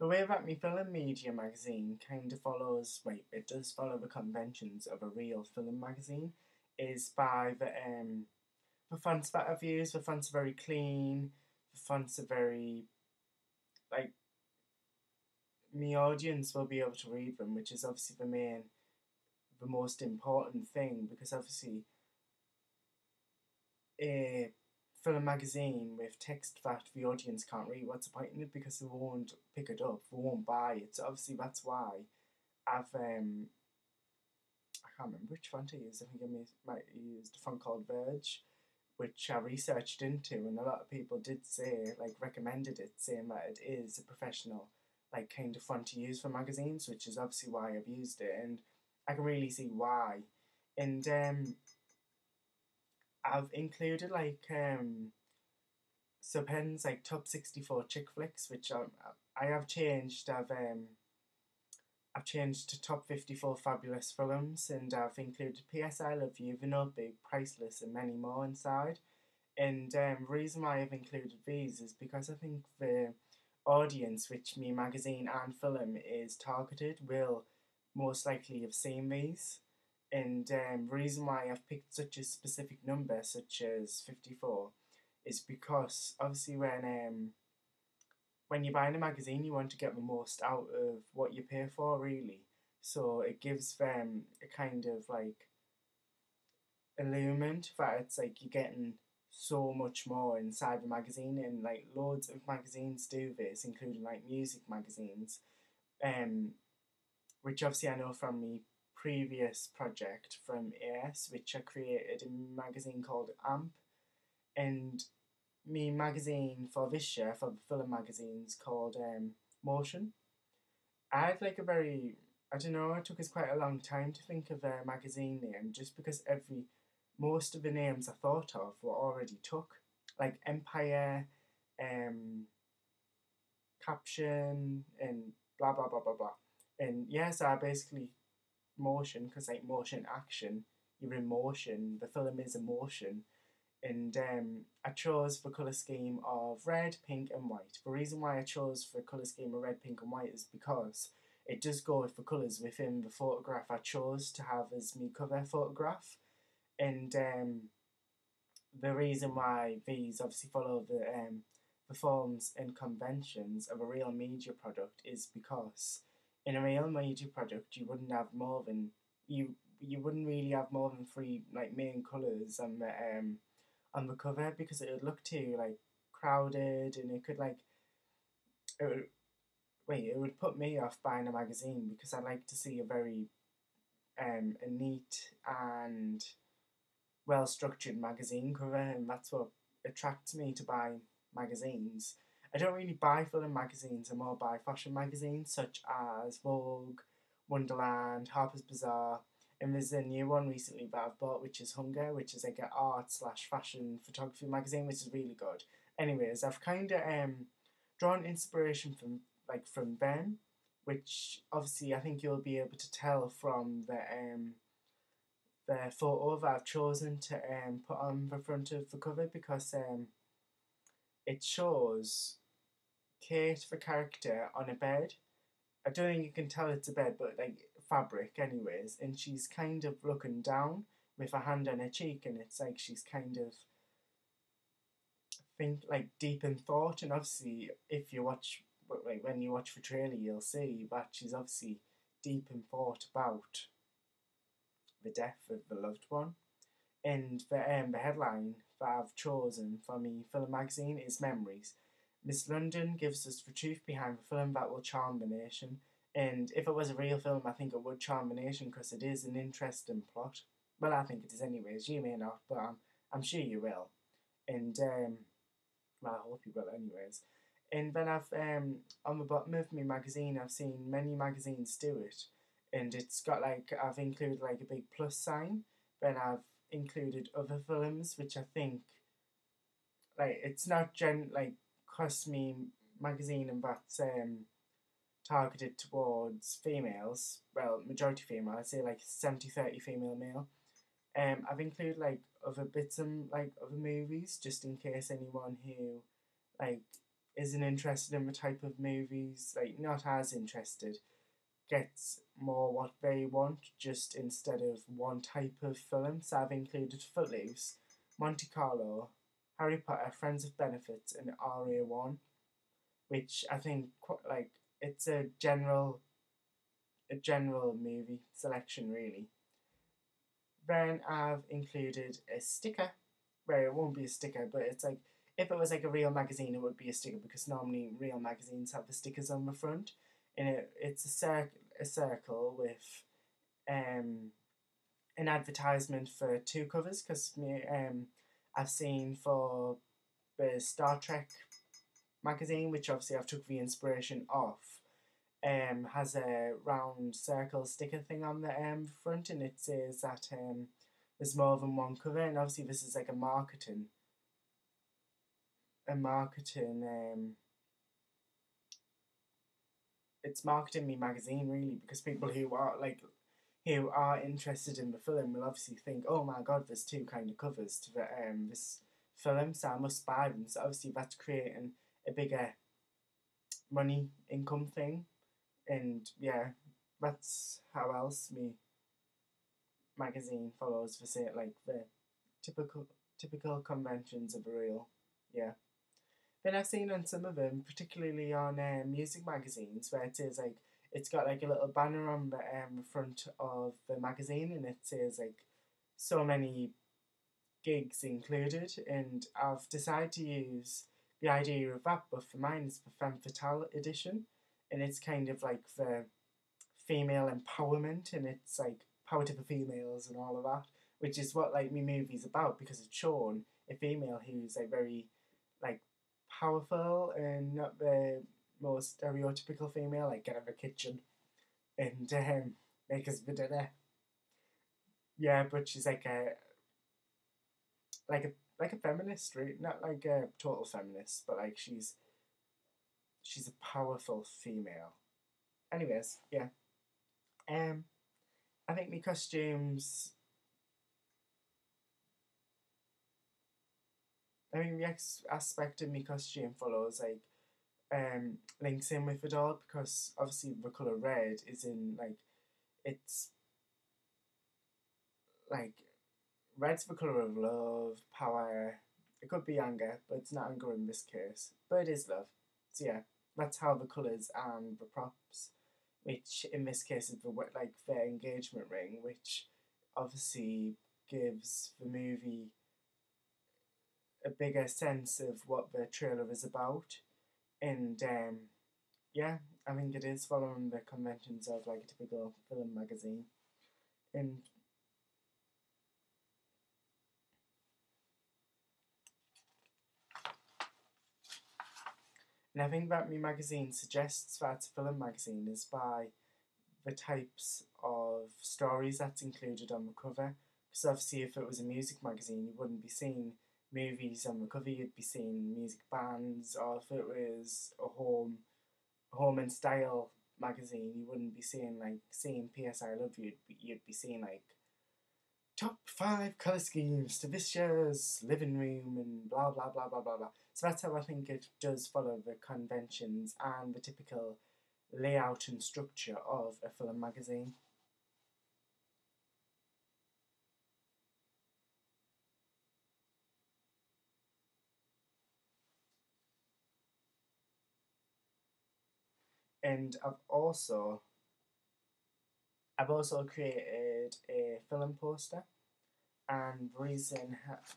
The way that my film media magazine kind of follows, wait, it does follow the conventions of a real film magazine, is by the fonts that I've used. The fonts are very clean. The fonts are very like my audience will be able to read them, which is obviously the most important thing because obviously a film magazine with text that the audience can't read, what's the point in it? Because they won't pick it up, they won't buy it. So obviously that's why I've I can't remember which font I used. I think might used a font called Verge, which I researched into, and a lot of people did say, like, recommended it, saying that it is a professional, like, kind of font to use for magazines, which is obviously why I've used it, and I can really see why. And I've included like Subhen's like top 64 chick flicks, which I have changed. I've changed to top 54 fabulous films, and I've included P.S. I Love You, The Notebook, Priceless, and many more inside. And the reason why I've included these is because I think the audience, which me magazine and film is targeted, will most likely have seen these. And the reason why I've picked such a specific number, such as 54, is because obviously when you're buying a magazine, you want to get the most out of what you pay for, really. So it gives them a kind of like illumined that it's like you're getting so much more inside the magazine, and like loads of magazines do this, including like music magazines, um, which obviously I know from my previous project from AS, which I created a magazine called AMP, and me magazine for this year for the film magazines called Motion. I had like a very I don't know. It took us quite a long time to think of a magazine name, just because most of the names I thought of were already took, like Empire, um, Caption, and blah blah blah blah blah. And yes, I basically motion because like motion action, you're in motion. The film is a motion, and I chose the colour scheme of red, pink, and white. The reason why I chose the colour scheme of red, pink, and white is because it does go with the colours within the photograph I chose to have as my cover photograph. And the reason why these obviously follow the forms and conventions of a real media product is because in a real media product you wouldn't really have more than three like main colours on the cover, because it would look too like crowded, and it could like it would, it would put me off buying a magazine because I like to see a very a neat and well structured magazine cover, and that's what attracts me to buy magazines. I don't really buy film magazines, I more buy fashion magazines such as Vogue, Wonderland, Harper's Bazaar, and there's a new one recently that I've bought, which is Hunger, which is like an art slash fashion photography magazine, which is really good. Anyways, I've kind of drawn inspiration from them, which obviously I think you'll be able to tell from the photo that I've chosen to put on the front of the cover, because it shows Kate, the character, on a bed. I don't think you can tell it's a bed, but like fabric, anyways. And she's kind of looking down with her hand on her cheek, and it's like she's kind of think like deep in thought. And obviously, if you watch, like when you watch the trailer, you'll see that she's obviously deep in thought about the death of the loved one. And the headline that I've chosen for me film magazine is Memories. Miss London gives us the truth behind the film that will charm the nation. And if it was a real film, I think it would charm the nation because it is an interesting plot. Well, I think it is anyways. You may not, but I'm sure you will. And well, I hope you will anyways. And then I've on the bottom of my magazine, I've seen many magazines do it, and it's got like I've included like a big plus sign. Then I've included other films, which I think like it's not like me magazine and that's targeted towards females. Well, majority female. I'd say like 70-30 female male. I've included like other bits and like other movies just in case anyone who like isn't interested in the type of movies, like not as interested, gets more what they want, just instead of one type of film. So I've included Footloose, Monte Carlo, Harry Potter, Friends of Benefits, and RA1, which I think like it's a general movie selection really. Then I've included a sticker, where it won't be a sticker, but it's like if it was like a real magazine, it would be a sticker because normally real magazines have the stickers on the front, and it's a circle with um an advertisement for two covers because I've seen for the Star Trek magazine, which obviously I've took the inspiration off, has a round circle sticker thing on the front, and it says that there's more than one cover, and obviously this is like a marketing it's marketing me magazine really because people who are interested in the film will obviously think, oh my god, there's two kind of covers to this film, so I must buy them. So obviously that's creating a bigger money income thing, and yeah, that's how else me magazine follows the same like the typical typical conventions of a reel. Yeah. Then I've seen on some of them, particularly on music magazines, where it says like it's got like a little banner on the front of the magazine, and it says like so many gigs included. And I've decided to use the idea of that, but for mine it's the femme fatale edition, and it's kind of like the female empowerment, and it's like power to the females and all of that, which is what like me movie's about because it's shown a female who's like very like powerful and not the most stereotypical female, like get out of the kitchen and make us the dinner. Yeah, but she's like a feminist, right? Not like a total feminist, but like she's a powerful female. Anyways, yeah. Um, I think my costumes. I mean, the aspect of my costume follows like links in with it all because obviously the color red is in like it's like red's the color of love, power. It could be anger, but it's not anger in this case. But it is love. So yeah, that's how the colors and the props, which in this case is the engagement ring, which obviously gives the movie a bigger sense of what the trailer is about. And yeah, I think it is following the conventions of like a typical film magazine. And I think that me magazine suggests that it's a film magazine is by the types of stories that's included on the cover. Because obviously, if it was a music magazine, you wouldn't be seeing movies on the cover. You'd be seeing music bands, or if it was home and style magazine, you wouldn't be seeing P.S. I Love You. You'd be seeing like top 5 colour schemes to this year's living room and blah blah blah blah blah blah. So that's how I think it does follow the conventions and the typical layout and structure of a film magazine. And I've also created a film poster, and the reason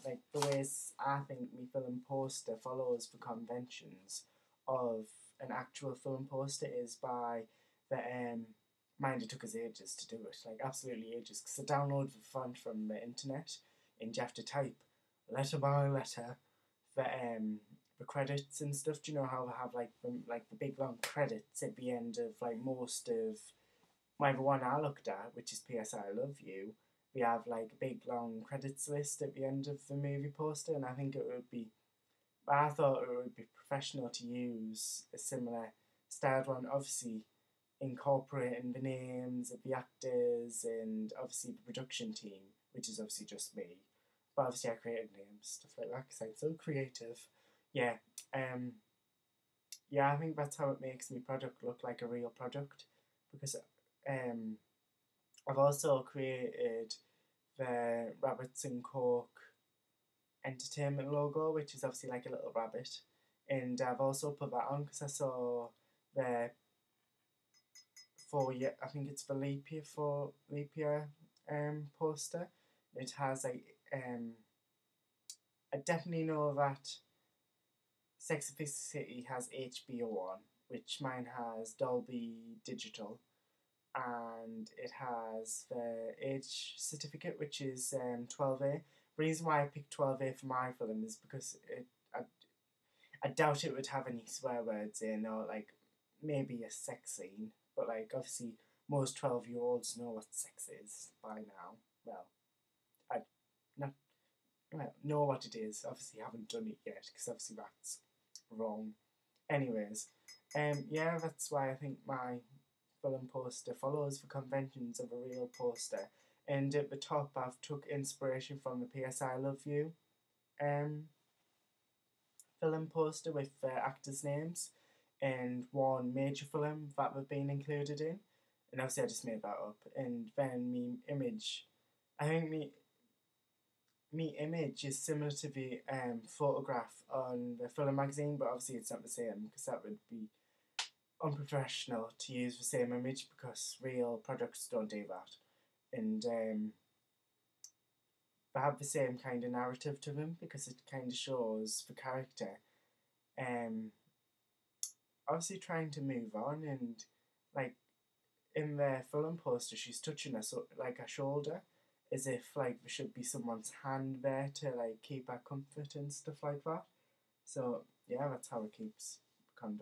like the ways I think my film poster follows the conventions of an actual film poster is by the mind it took us ages to do it, like absolutely ages, because I downloaded the font from the internet and you have to type letter by letter the credits and stuff. Do you know how they have like the big long credits at the end of like most of my the one I looked at, which is P.S. I Love You, we have like a big long credits list at the end of the movie poster, and I think it would be. I thought it would be professional to use a similar styled one, obviously incorporating the names of the actors and obviously the production team, which is obviously just me. But obviously I created names, stuff like that, because I'm so creative. Yeah. Um, yeah, I think that's how it makes my product look like a real product, because um, I've also created the Rabbits and Coke entertainment logo, which is obviously like a little rabbit, and I've also put that on because I saw the I think it's the leap year poster. It has like I definitely know that Sex and the City has HBO on, which mine has Dolby Digital, and it has the age certificate, which is 12A. The reason why I picked 12A for my film is because I doubt it would have any swear words in, or like maybe a sex scene, but like obviously most 12-year-olds know what sex is by now. Well, I not well, know what it is. Obviously, haven't done it yet because obviously that's wrong. Anyways, yeah, that's why I think my film poster follows the conventions of a real poster. And at the top, I've took inspiration from the PS I Love You um, film poster with actors' names and one major film that they've been included in. And obviously, I just made that up. And then me image, I think me image is similar to the photograph on the film magazine, but obviously it's not the same because that would be unprofessional to use the same image because real products don't do that. And they have the same kind of narrative to them because it kind of shows the character um, obviously trying to move on, and like in the film poster she's touching her like her shoulder as if like there should be someone's hand there to like keep her comfort and stuff like that. So yeah, that's how it keeps convex.